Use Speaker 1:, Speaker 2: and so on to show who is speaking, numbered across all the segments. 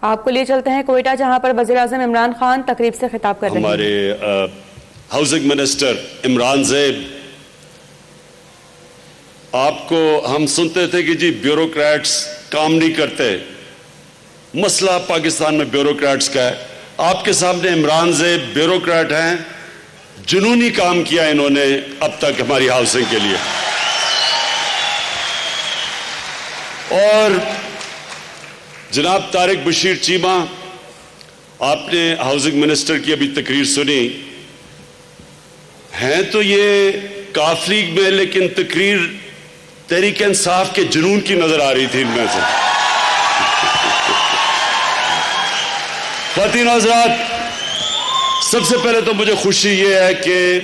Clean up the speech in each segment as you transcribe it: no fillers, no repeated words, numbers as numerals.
Speaker 1: آپ کو لے چلتے ہیں کوئٹہ، جہاں پر وزیر اعظم عمران خان تقریب سے خطاب کر رہے ہیں.
Speaker 2: ہمارے ہاؤسنگ منسٹر عمران زیب، آپ کو ہم سنتے تھے کہ جی بیوروکریٹس کام نہیں کرتے، مسئلہ پاکستان میں بیوروکریٹس کا ہے. آپ کے سامنے عمران زیب بیوروکریٹ ہیں، جنونی کام کیا انہوں نے اب تک ہماری ہاؤسنگ کے لیے. اور جناب طارق بشیر چیمہ، آپ نے ہاؤسنگ منسٹر کی ابھی تقریر سنی، ہیں تو یہ کاف لیگ میں، لیکن تقریر تحریک انصاف کے جنون کی نظر آ رہی تھی ان میں سے. خواتین و حضرات، سب سے پہلے تو مجھے خوشی یہ ہے کہ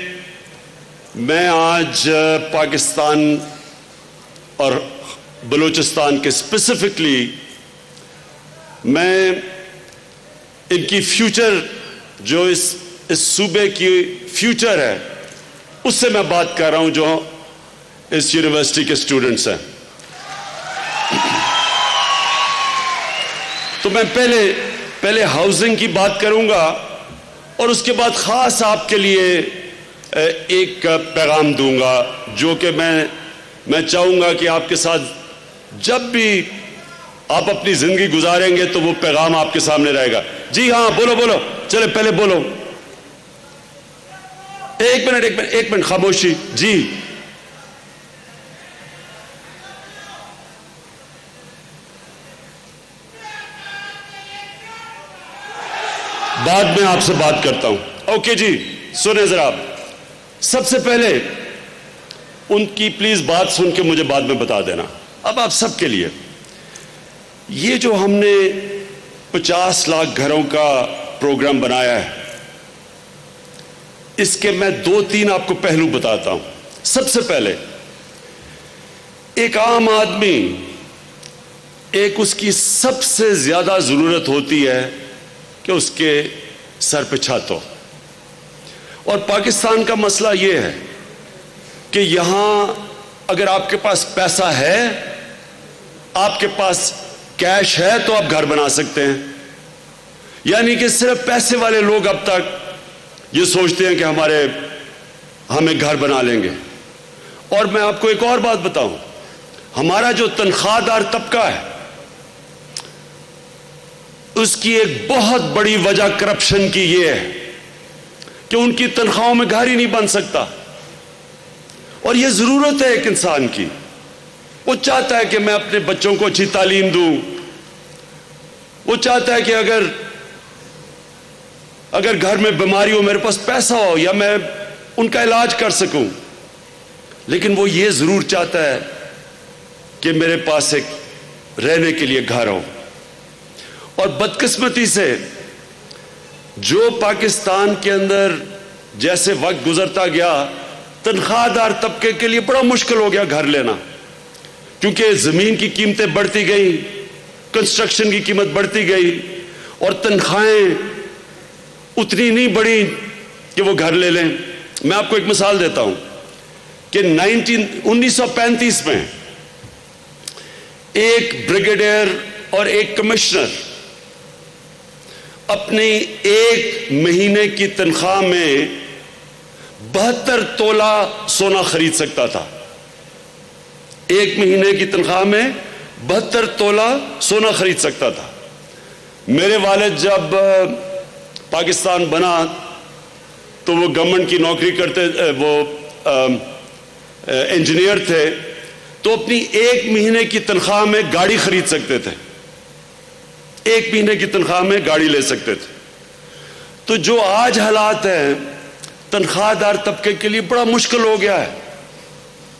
Speaker 2: میں آج پاکستان اور بلوچستان کے اسپیسیفکلی میں ان کی فیوچر، جو اس صوبے کی فیوچر ہے، اس سے میں بات کر رہا ہوں جو اس یونیورسٹی کے اسٹوڈنٹس ہیں. تو میں پہلے ہاؤسنگ کی بات کروں گا اور اس کے بعد خاص آپ کے لیے ایک پیغام دوں گا جو کہ میں چاہوں گا کہ آپ کے ساتھ جب بھی آپ اپنی زندگی گزاریں گے تو وہ پیغام آپ کے سامنے رہے گا. جی ہاں، بولو چلے پہلے بولو. ایک منٹ خاموشی. جی بعد میں آپ سے بات کرتا ہوں. اوکے جی، سنیں ذرا. آپ سب سے پہلے ان کی پلیز بات سن کے مجھے بعد میں بتا دینا. اب آپ سب کے لیے یہ جو ہم نے 50 لاکھ گھروں کا پروگرام بنایا ہے، اس کے میں 2-3 آپ کو پہلو بتاتا ہوں. سب سے پہلے ایک عام آدمی، ایک اس کی سب سے زیادہ ضرورت ہوتی ہے کہ اس کے سر پہ چھت ہو. اور پاکستان کا مسئلہ یہ ہے کہ یہاں اگر آپ کے پاس پیسہ ہے، آپ کے پاس کیش ہے، تو آپ گھر بنا سکتے ہیں. یعنی کہ صرف پیسے والے لوگ اب تک یہ سوچتے ہیں کہ ہمیں گھر بنا لیں گے. اور میں آپ کو ایک اور بات بتاؤں، ہمارا جو تنخواہ دار طبقہ ہے، اس کی ایک بہت بڑی وجہ کرپشن کی یہ ہے کہ ان کی تنخواہوں میں گھر ہی نہیں بن سکتا. اور یہ ضرورت ہے ایک انسان کی. وہ چاہتا ہے کہ میں اپنے بچوں کو اچھی تعلیم دوں، وہ چاہتا ہے کہ اگر گھر میں بیماری ہو، میرے پاس پیسہ ہو یا میں ان کا علاج کر سکوں. لیکن وہ یہ ضرور چاہتا ہے کہ میرے پاس ایک رہنے کے لیے گھر ہو. اور بدقسمتی سے جو پاکستان کے اندر جیسے وقت گزرتا گیا، تنخواہ دار طبقے کے لیے بڑا مشکل ہو گیا گھر لینا، کیونکہ زمین کی قیمتیں بڑھتی گئیں، کنسٹرکشن کی قیمت بڑھتی گئی، اور تنخواہیں اتنی نہیں بڑھی کہ وہ گھر لے لیں. میں آپ کو ایک مثال دیتا ہوں کہ 1935 میں ایک بریگیڈیئر اور ایک کمشنر اپنی 1 مہینے کی تنخواہ میں 72 تولہ سونا خرید سکتا تھا. 1 مہینے کی تنخواہ میں 72 تولہ سونا خرید سکتا تھا. میرے والد جب پاکستان بنا تو وہ گورنمنٹ کی نوکری کرتے، وہ انجینئر تھے، تو اپنی 1 مہینے کی تنخواہ میں گاڑی خرید سکتے تھے. 1 مہینے کی تنخواہ میں گاڑی لے سکتے تھے. تو جو آج حالات ہیں، تنخواہ دار طبقے کے لیے بڑا مشکل ہو گیا ہے.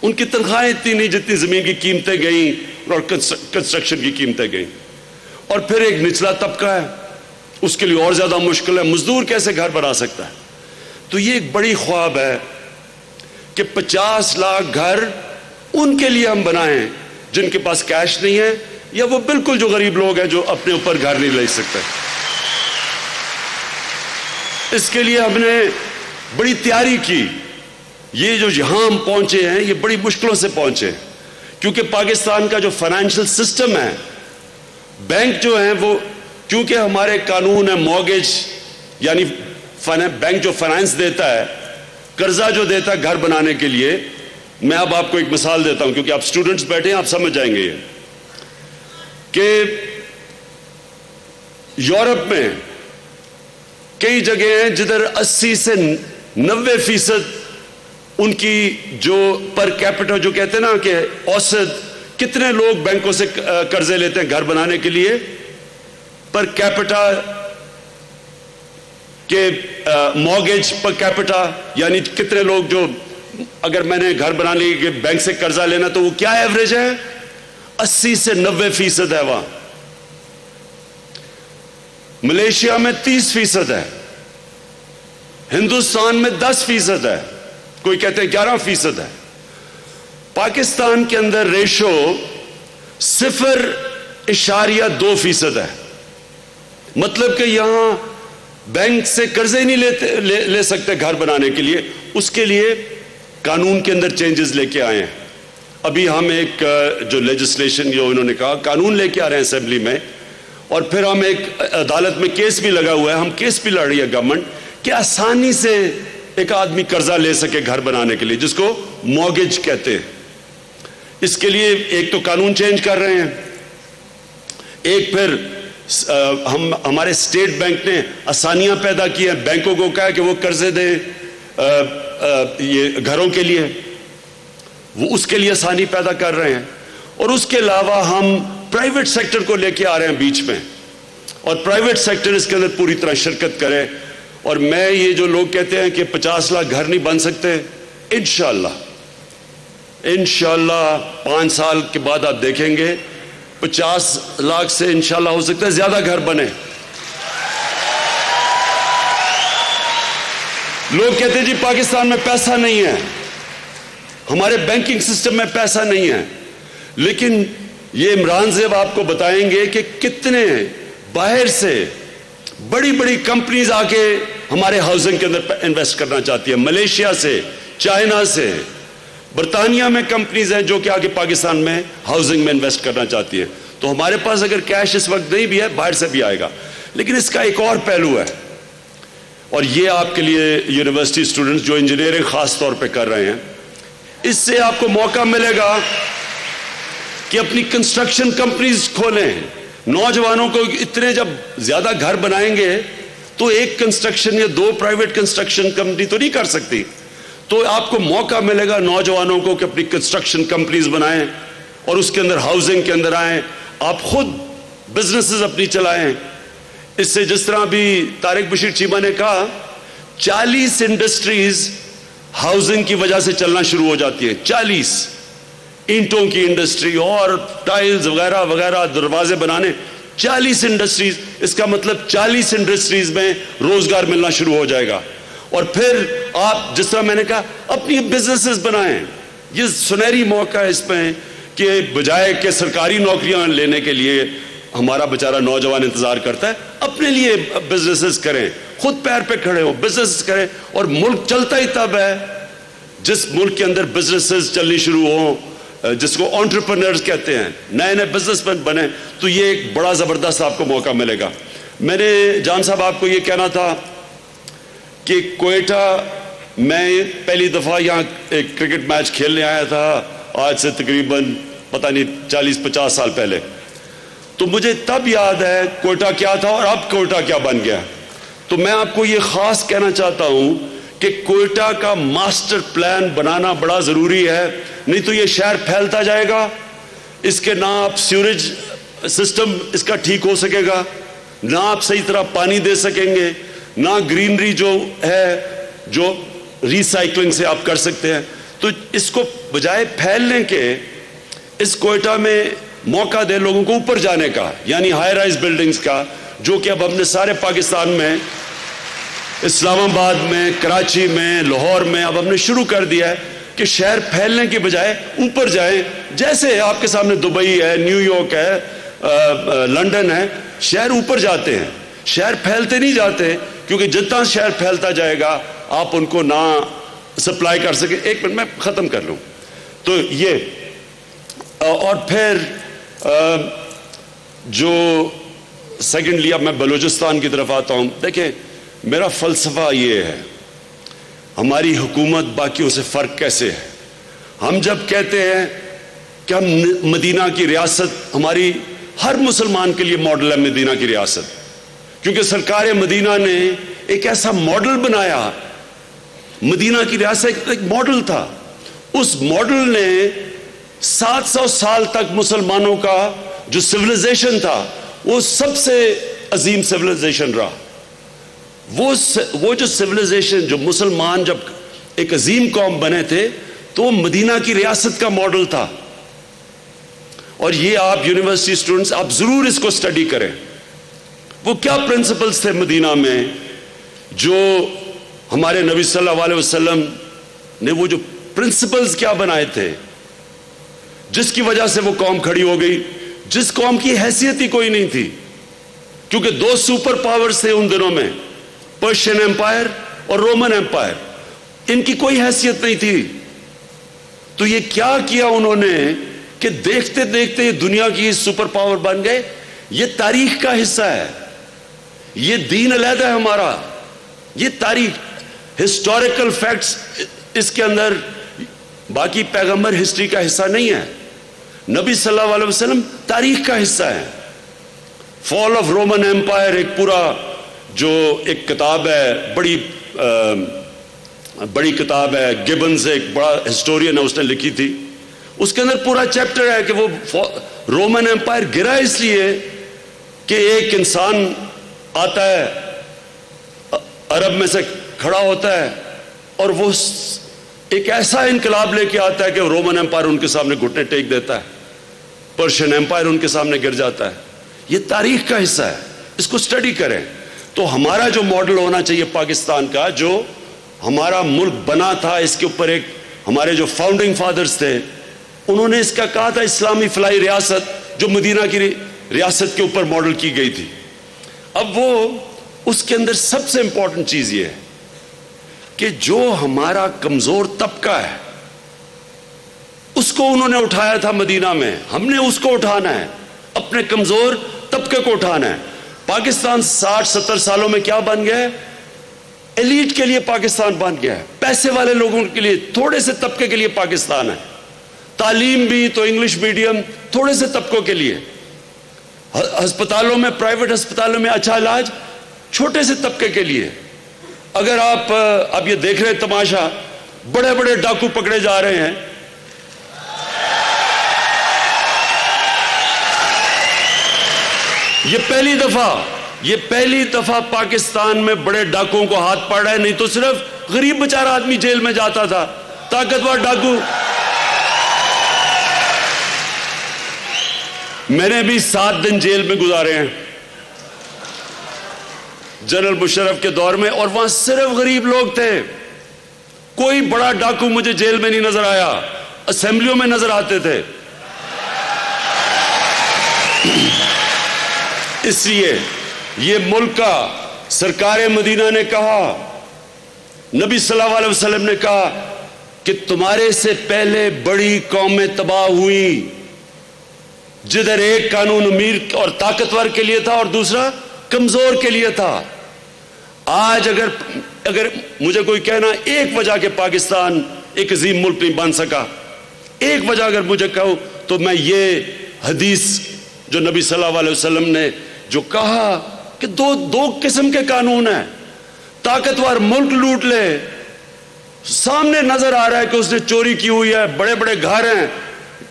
Speaker 2: ان کی تنخواہیں اتنی نہیں جتنی زمین کی قیمتیں گئیں اور کنسٹرکشن کی قیمتیں گئیں. اور پھر ایک نچلا طبقہ ہے، اس کے لیے اور زیادہ مشکل ہے. مزدور کیسے گھر بنا سکتا ہے؟ تو یہ ایک بڑی خواب ہے کہ 50 لاکھ گھر ان کے لیے ہم بنائیں جن کے پاس کیش نہیں ہے، یا وہ بالکل جو غریب لوگ ہیں جو اپنے اوپر گھر نہیں لے سکتے. اس کے لیے ہم نے بڑی تیاری کی. یہ جو یہاں ہم پہنچے ہیں، یہ بڑی مشکلوں سے پہنچے، کیونکہ پاکستان کا جو فائنینشل سسٹم ہے، بینک جو ہیں وہ کیونکہ ہمارے قانون ہے مورگیج یعنی بینک جو فائنانس دیتا ہے, قرضہ جو دیتا ہے گھر بنانے کے لیے. میں اب آپ کو ایک مثال دیتا ہوں کیونکہ آپ اسٹوڈنٹس بیٹھے ہیں, آپ سمجھ جائیں گے یہ کہ یورپ میں کئی جگہ ہیں جدھر 80 سے 90% ان کی جو پر کیپٹا جو کہتے ہیں نا کہ اوسط کتنے لوگ بینکوں سے قرضے لیتے ہیں گھر بنانے کے لیے, پر کیپٹا کہ مورگیج پر کیپٹا یعنی کتنے لوگ جو اگر میں نے گھر بنانے کے بینک سے قرضہ لینا تو وہ کیا ایوریج ہے, 80 سے 90% ہے. وہاں ملیشیا میں 30% ہے, ہندوستان میں 10% ہے, کوئی کہتے ہیں 11% ہے. پاکستان کے اندر ریشو 0.2% ہے. مطلب کہ یہاں بینک سے قرضے نہیں لے سکتے گھر بنانے کے لیے. اس کے لیے قانون کے اندر چینجز لے کے آئے ہیں. ابھی ہم ایک جو لیجسلیشن جو انہوں نے کہا قانون لے کے آ رہے ہیں اسمبلی میں, اور پھر ہم ایک عدالت میں کیس بھی لگا ہوا ہے, ہم کیس بھی لڑ رہی ہے گورنمنٹ کہ آسانی سے ایک آدمی قرضہ لے سکے گھر بنانے کے لیے, جس کو مورگیج کہتے ہیں. اس کے لیے ایک تو قانون چینج کر رہے ہیں, ایک پھر ہمارے اسٹیٹ بینک نے آسانیاں پیدا کی ہیں, بینکوں کو کہا کہ وہ قرضے دیں یہ گھروں کے لیے, وہ اس کے لیے آسانی پیدا کر رہے ہیں. اور اس کے علاوہ ہم پرائیویٹ سیکٹر کو لے کے آ رہے ہیں بیچ میں, اور پرائیویٹ سیکٹر اس کے اندر پوری طرح شرکت کرے. اور میں یہ جو لوگ کہتے ہیں کہ 50 لاکھ گھر نہیں بن سکتے, انشاءاللہ 5 سال کے بعد آپ دیکھیں گے 50 لاکھ سے انشاءاللہ ہو سکتا ہے زیادہ گھر بنے. لوگ کہتے ہیں جی پاکستان میں پیسہ نہیں ہے, ہمارے بینکنگ سسٹم میں پیسہ نہیں ہے, لیکن یہ عمران صاحب آپ کو بتائیں گے کہ کتنے باہر سے بڑی بڑی کمپنیز آ کے ہمارے ہاؤسنگ کے اندر انویسٹ کرنا چاہتی ہیں. ملیشیا سے, چائنا سے, برطانیہ میں کمپنیز ہیں جو کہ آگے پاکستان میں ہاؤسنگ میں انویسٹ کرنا چاہتی ہیں. تو ہمارے پاس اگر کیش اس وقت نہیں بھی ہے, باہر سے بھی آئے گا. لیکن اس کا ایک اور پہلو ہے, اور یہ آپ کے لیے یونیورسٹی اسٹوڈنٹس جو انجینئرنگ خاص طور پہ کر رہے ہیں, اس سے آپ کو موقع ملے گا کہ اپنی کنسٹرکشن کمپنیز کھولیں. نوجوانوں کو اتنے جب زیادہ گھر بنائیں گے تو ایک کنسٹرکشن یا 2 پرائیویٹ کنسٹرکشن کمپنی تو نہیں کر سکتی, تو آپ کو موقع ملے گا نوجوانوں کو کہ اپنی کنسٹرکشن کمپنیز بنائیں اور اس کے اندر ہاؤسنگ کے اندر آئیں, آپ خود بزنسز اپنی چلائیں. اس سے جس طرح بھی طارق بشیر چیمہ نے کہا 40 انڈسٹریز ہاؤسنگ کی وجہ سے چلنا شروع ہو جاتی ہیں. 40 اینٹوں کی انڈسٹری اور ٹائلز وغیرہ وغیرہ, دروازے بنانے, 40 انڈسٹریز. اس کا مطلب 40 انڈسٹریز میں روزگار ملنا شروع ہو جائے گا. اور پھر آپ جس طرح میں نے کہا اپنی بزنسز بنائیں. یہ سنہری موقع ہے اس میں کہ بجائے کہ سرکاری نوکریاں لینے کے لیے ہمارا بیچارہ نوجوان انتظار کرتا ہے, اپنے لیے بزنسز کریں, خود پیر پہ کھڑے ہو, بزنس کریں. اور ملک چلتا ہی تب ہے جس ملک کے اندر بزنسز چلنی شروع ہوں, جس کو انٹرپرنرز کہتے ہیں, نئے نئے بزنس مین بنے, تو یہ ایک بڑا زبردست آپ کو موقع ملے گا. میں نے جان صاحب آپ کو یہ کہنا تھا کہ کوئٹہ میں پہلی دفعہ یہاں ایک کرکٹ میچ کھیلنے آیا تھا, آج سے تقریباً پتہ نہیں 40-50 سال پہلے. تو مجھے تب یاد ہے کوئٹہ کیا تھا اور اب کوئٹہ کیا بن گیا. تو میں آپ کو یہ خاص کہنا چاہتا ہوں کہ کوئٹہ کا ماسٹر پلان بنانا بڑا ضروری ہے, نہیں تو یہ شہر پھیلتا جائے گا. اس کے نہ آپ سیوریج سسٹم اس کا ٹھیک ہو سکے گا, نہ آپ صحیح طرح پانی دے سکیں گے, نہ گرینری جو ہے جو ریسائکلنگ سے آپ کر سکتے ہیں. تو اس کو بجائے پھیلنے کے اس کوئٹہ میں موقع دے لوگوں کو اوپر جانے کا, یعنی ہائی رائز بلڈنگز کا, جو کہ اب ہم نے سارے پاکستان میں, اسلام آباد میں, کراچی میں, لاہور میں اب ہم نے شروع کر دیا ہے کہ شہر پھیلنے کے بجائے اوپر جائیں. جیسے آپ کے سامنے دبئی ہے, نیو یارک ہے, لنڈن ہے, شہر اوپر جاتے ہیں, شہر پھیلتے نہیں جاتے, کیونکہ جتنا شہر پھیلتا جائے گا آپ ان کو نہ سپلائی کر سکیں. ایک منٹ میں ختم کر لوں. تو یہ اور پھر جو سیکنڈلی اب میں بلوچستان کی طرف آتا ہوں. دیکھیں میرا فلسفہ یہ ہے, ہماری حکومت باقیوں سے فرق کیسے ہے. ہم جب کہتے ہیں کہ ہم مدینہ کی ریاست, ہماری ہر مسلمان کے لیے ماڈل ہے مدینہ کی ریاست, کیونکہ سرکار مدینہ نے ایک ایسا ماڈل بنایا. مدینہ کی ریاست ایک ماڈل تھا. اس ماڈل نے 700 سال تک مسلمانوں کا جو سویلائزیشن تھا وہ سب سے عظیم سویلائزیشن رہا. وہ جو سویلائزیشن, جو مسلمان جب ایک عظیم قوم بنے تھے تو وہ مدینہ کی ریاست کا ماڈل تھا. اور یہ آپ یونیورسٹی اسٹوڈنٹس آپ ضرور اس کو اسٹڈی کریں. وہ کیا پرنسپلز تھے مدینہ میں جو ہمارے نبی صلی اللہ علیہ وسلم نے, وہ جو پرنسپلز کیا بنائے تھے جس کی وجہ سے وہ قوم کھڑی ہو گئی, جس قوم کی حیثیت ہی کوئی نہیں تھی. کیونکہ 2 سپر پاورز تھے ان دنوں میں, پرشین ایمپائر اور رومن ایمپائر. ان کی کوئی حیثیت نہیں تھی. تو یہ کیا کیا انہوں نے کہ دیکھتے دیکھتے یہ دنیا کی سپر پاور بن گئے. یہ تاریخ کا حصہ ہے, یہ دین علیحدہ ہے ہمارا. یہ تاریخ, ہسٹوریکل فیکٹس اس کے اندر, باقی پیغمبر ہسٹری کا حصہ نہیں ہے. نبی صلی اللہ علیہ وسلم تاریخ کا حصہ ہے. فال آف رومن ایمپائر ایک پورا جو ایک کتاب ہے, بڑی کتاب ہے, گبنز ایک بڑا ہسٹورین ہے, اس نے لکھی تھی. اس کے اندر پورا چیپٹر ہے کہ وہ رومن ایمپائر گرا اس لیے کہ ایک انسان آتا ہے عرب میں سے کھڑا ہوتا ہے اور وہ ایک ایسا انقلاب لے کے آتا ہے کہ رومن ایمپائر ان کے سامنے گھٹنے ٹیک دیتا ہے, پرشین ایمپائر ان کے سامنے گر جاتا ہے. یہ تاریخ کا حصہ ہے, اس کو اسٹڈی کریں. تو ہمارا جو ماڈل ہونا چاہیے پاکستان کا, جو ہمارا ملک بنا تھا, اس کے اوپر ایک ہمارے جو فاؤنڈنگ فادرز تھے انہوں نے اس کا کہا تھا اسلامی فلاحی ریاست, جو مدینہ کی ریاست کے اوپر ماڈل کی گئی تھی. اب وہ اس کے اندر سب سے امپورٹنٹ چیز یہ ہے کہ جو ہمارا کمزور طبقہ ہے اس کو انہوں نے اٹھایا تھا مدینہ میں. ہم نے اس کو اٹھانا ہے, اپنے کمزور طبقے کو اٹھانا ہے. پاکستان 60-70 سالوں میں کیا بن گیا ہے؟ ایلیٹ کے لیے پاکستان بن گیا ہے, پیسے والے لوگوں کے لیے, تھوڑے سے طبقے کے لیے پاکستان ہے. تعلیم بھی تو انگلش میڈیم تھوڑے سے طبقوں کے لیے. ہسپتالوں میں, پرائیویٹ ہسپتالوں میں اچھا علاج چھوٹے سے طبقے کے لیے. اگر آپ اب یہ دیکھ رہے تماشا, بڑے بڑے ڈاکو پکڑے جا رہے ہیں. یہ پہلی دفعہ پاکستان میں بڑے ڈاکوؤں کو ہاتھ پڑ رہا ہے. نہیں تو صرف غریب بیچارہ آدمی جیل میں جاتا تھا, طاقتور ڈاکو. میں نے بھی 7 دن جیل میں گزارے ہیں جنرل مشرف کے دور میں, اور وہاں صرف غریب لوگ تھے. کوئی بڑا ڈاکو مجھے جیل میں نہیں نظر آیا, اسمبلیوں میں نظر آتے تھے. اس لیے یہ ملک کا سرکار مدینہ نے کہا, نبی صلی اللہ علیہ وسلم نے کہا کہ تمہارے سے پہلے بڑی قومیں تباہ ہوئیں جدھر ایک قانون امیر اور طاقتور کے لیے تھا اور دوسرا کمزور کے لیے تھا. آج اگر مجھے کوئی کہنا ایک وجہ کہ پاکستان ایک عظیم ملک نہیں بن سکا, ایک وجہ اگر مجھے کہو تو میں یہ حدیث جو نبی صلی اللہ علیہ وسلم نے جو کہا کہ دو قسم کے قانون ہیں. طاقتور ملک لوٹ لے, سامنے نظر آ رہا ہے کہ اس نے چوری کی ہوئی ہے, بڑے بڑے گھر ہیں,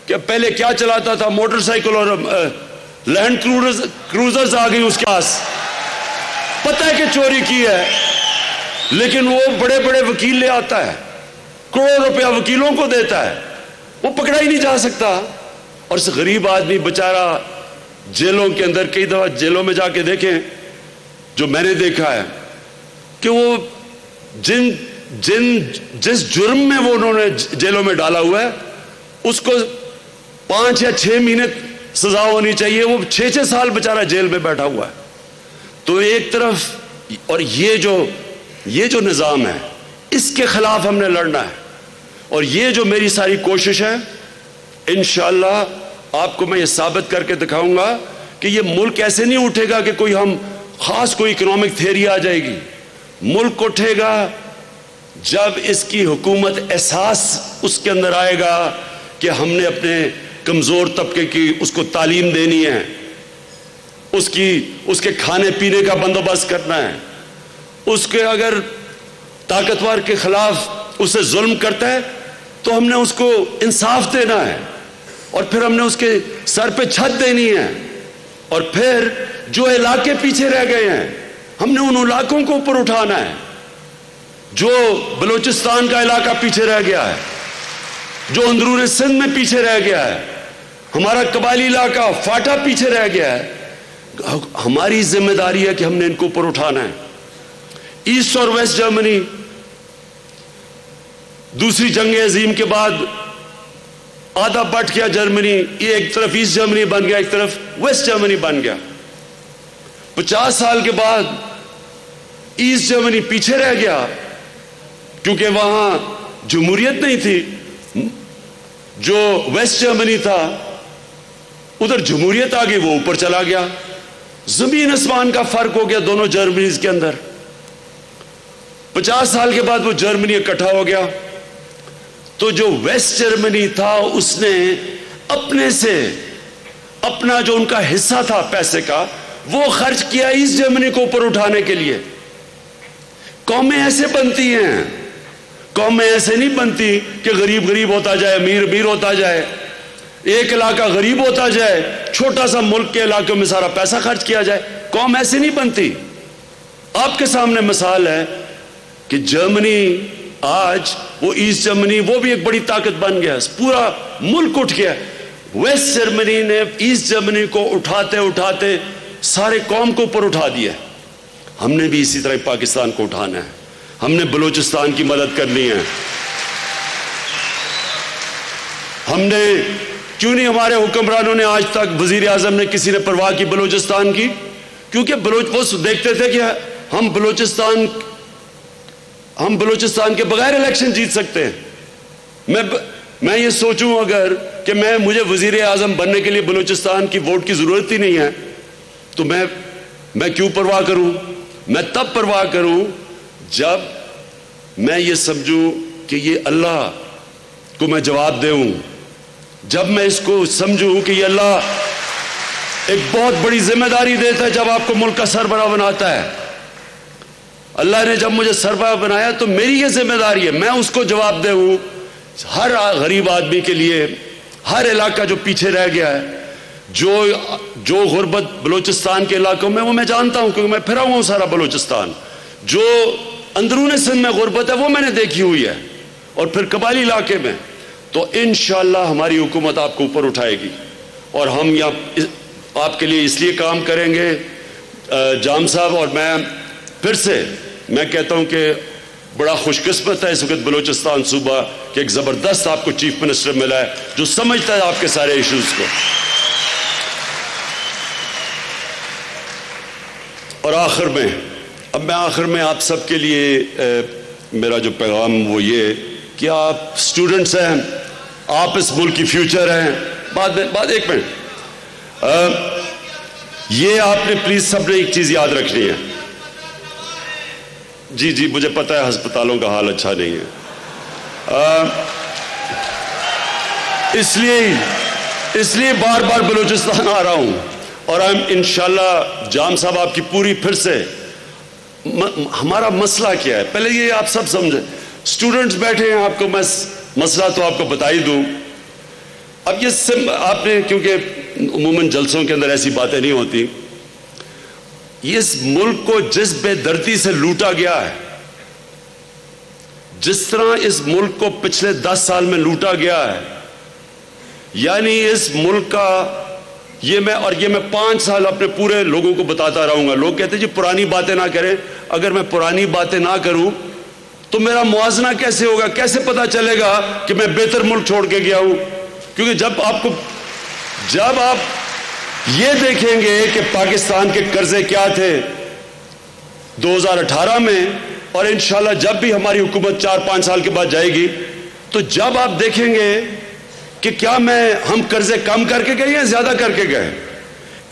Speaker 2: کہ پہلے کیا چلاتا تھا, موٹر سائیکل اور لینڈ کروزرز آ گئی اس کے پاس, پتہ ہے کہ چوری کی ہے, لیکن وہ بڑے بڑے وکیل لے آتا ہے, کروڑ روپیہ وکیلوں کو دیتا ہے, وہ پکڑا ہی نہیں جا سکتا. اور اس غریب آدمی بیچارہ جیلوں کے اندر, کئی دفعہ جیلوں میں جا کے دیکھیں, جو میں نے دیکھا ہے کہ وہ جس جرم میں وہ انہوں نے جیلوں میں ڈالا ہوا ہے اس کو 5 یا 6 مہینے سزا ہونی چاہیے, وہ 6 سال بیچارہ جیل میں بیٹھا ہوا ہے. تو ایک طرف, اور یہ جو نظام ہے اس کے خلاف ہم نے لڑنا ہے. اور یہ جو میری ساری کوشش ہے, انشاءاللہ آپ کو میں یہ ثابت کر کے دکھاؤں گا کہ یہ ملک ایسے نہیں اٹھے گا کہ کوئی ہم خاص کوئی اکنامک تھیوری آ جائے گی. ملک اٹھے گا جب اس کی حکومت احساس اس کے اندر آئے گا کہ ہم نے اپنے کمزور طبقے کی اس کو تعلیم دینی ہے, اس کے کھانے پینے کا بندوبست کرنا ہے, اس کے اگر طاقتور کے خلاف اسے ظلم کرتا ہے تو ہم نے اس کو انصاف دینا ہے, اور پھر ہم نے اس کے سر پہ چھت دینی ہے, اور پھر جو علاقے پیچھے رہ گئے ہیں ہم نے ان علاقوں کو اوپر اٹھانا ہے. جو بلوچستان کا علاقہ پیچھے رہ گیا ہے, جو اندرون سندھ میں پیچھے رہ گیا ہے, ہمارا قبائلی علاقہ فاٹا پیچھے رہ گیا ہے, ہماری ذمہ داری ہے کہ ہم نے ان کو اوپر اٹھانا ہے. ایسٹ اور ویسٹ جرمنی دوسری جنگ عظیم کے بعد آدھا بٹ گیا جرمنی, یہ ایک طرف ایسٹ جرمنی بن گیا, ایک طرف ویسٹ جرمنی بن گیا. 50 سال کے بعد ایسٹ جرمنی پیچھے رہ گیا کیونکہ وہاں جمہوریت نہیں تھی. جو ویسٹ جرمنی تھا ادھر جمہوریت آ گئی, وہ اوپر چلا گیا. زمین آسمان کا فرق ہو گیا دونوں جرمنیز کے اندر. 50 سال کے بعد وہ جرمنی اکٹھا ہو گیا تو جو ویسٹ جرمنی تھا اس نے اپنے سے اپنا جو ان کا حصہ تھا پیسے کا وہ خرچ کیا ایسٹ جرمنی کو اوپر اٹھانے کے لیے. قومیں ایسے بنتی ہیں, قومیں ایسے نہیں بنتی کہ غریب غریب ہوتا جائے, امیر امیر ہوتا جائے, ایک علاقہ غریب ہوتا جائے, چھوٹا سا ملک کے علاقوں میں سارا پیسہ خرچ کیا جائے. قوم ایسے نہیں بنتی. آپ کے سامنے مثال ہے کہ جرمنی آج وہ ایسٹ جرمنی وہ بھی ایک بڑی طاقت بن گیا, پورا ملک اٹھ گیا. ویسٹ جرمنی نے ایسٹ جرمنی کو اٹھاتے اٹھاتے سارے قوم کو اوپر اٹھا دیا. ہم نے بھی اسی طرح پاکستان کو اٹھانا ہے, ہم نے بلوچستان کی مدد کرنی ہے. ہم نے کیوں نہیں, ہمارے حکمرانوں نے آج تک, وزیر اعظم نے کسی نے پرواہ کی بلوچستان کی؟ کیونکہ وہ دیکھتے تھے کہ ہم بلوچستان کے بغیر الیکشن جیت سکتے ہیں. میں یہ سوچوں اگر کہ مجھے وزیر اعظم بننے کے لیے بلوچستان کی ووٹ کی ضرورت ہی نہیں ہے تو میں کیوں پرواہ کروں؟ میں تب پرواہ کروں جب میں یہ سمجھوں کہ یہ اللہ کو میں جواب دوں, جب میں اس کو سمجھوں کہ یہ اللہ ایک بہت بڑی ذمہ داری دیتا ہے جب آپ کو ملک کا سربراہ بناتا ہے. اللہ نے جب مجھے سربراہ بنایا تو میری یہ ذمہ داری ہے میں اس کو جواب دوں ہر غریب آدمی کے لیے, ہر علاقہ جو پیچھے رہ گیا ہے, جو غربت بلوچستان کے علاقوں میں وہ میں جانتا ہوں کیونکہ میں پھرا ہوں سارا بلوچستان. جو اندرون سندھ میں غربت ہے وہ میں نے دیکھی ہوئی ہے, اور پھر قبائلی علاقے میں. تو انشاءاللہ ہماری حکومت آپ کو اوپر اٹھائے گی, اور ہم یہاں آپ کے لیے اس لیے کام کریں گے. جام صاحب اور میں پھر سے میں کہتا ہوں کہ بڑا خوش قسمت ہے اس وقت بلوچستان صوبہ کہ ایک زبردست آپ کو چیف منسٹر ملا ہے جو سمجھتا ہے آپ کے سارے ایشوز کو. اور آخر میں آپ سب کے لیے میرا جو پیغام وہ یہ کہ آپ اسٹوڈنٹس ہیں, آپ اس ملک کی فیوچر ہیں. بعد ایک منٹ, یہ آپ نے پلیز سب نے ایک چیز یاد رکھنی ہے. جی مجھے پتہ ہے ہسپتالوں کا حال اچھا نہیں ہے, اس لیے بار بار بلوچستان آ رہا ہوں, اور ہم انشاءاللہ جام صاحب آپ کی پوری پھر سے ہمارا مسئلہ کیا ہے پہلے یہ آپ سب سمجھیں. اسٹوڈنٹس بیٹھے ہیں, آپ کو میں مسئلہ تو آپ کو بتا ہی دوں. اب یہ آپ نے, کیونکہ عموماً جلسوں کے اندر ایسی باتیں نہیں ہوتی, اس ملک کو جس بے دردی سے لوٹا گیا ہے, جس طرح اس ملک کو پچھلے 10 سال میں لوٹا گیا ہے, یعنی اس ملک کا یہ میں 5 سال اپنے پورے لوگوں کو بتاتا رہوں گا. لوگ کہتے ہیں جی پرانی باتیں نہ کریں. اگر میں پرانی باتیں نہ کروں تو میرا موازنہ کیسے ہوگا, کیسے پتا چلے گا کہ میں بہتر ملک چھوڑ کے گیا ہوں؟ کیونکہ جب آپ یہ دیکھیں گے کہ پاکستان کے قرضے کیا تھے 2018 میں, اور انشاءاللہ جب بھی ہماری حکومت 4-5 سال کے بعد جائے گی تو جب آپ دیکھیں گے کہ کیا ہم قرضے کم کر کے گئے یا زیادہ کر کے گئے.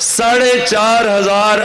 Speaker 2: 4,500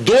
Speaker 2: 2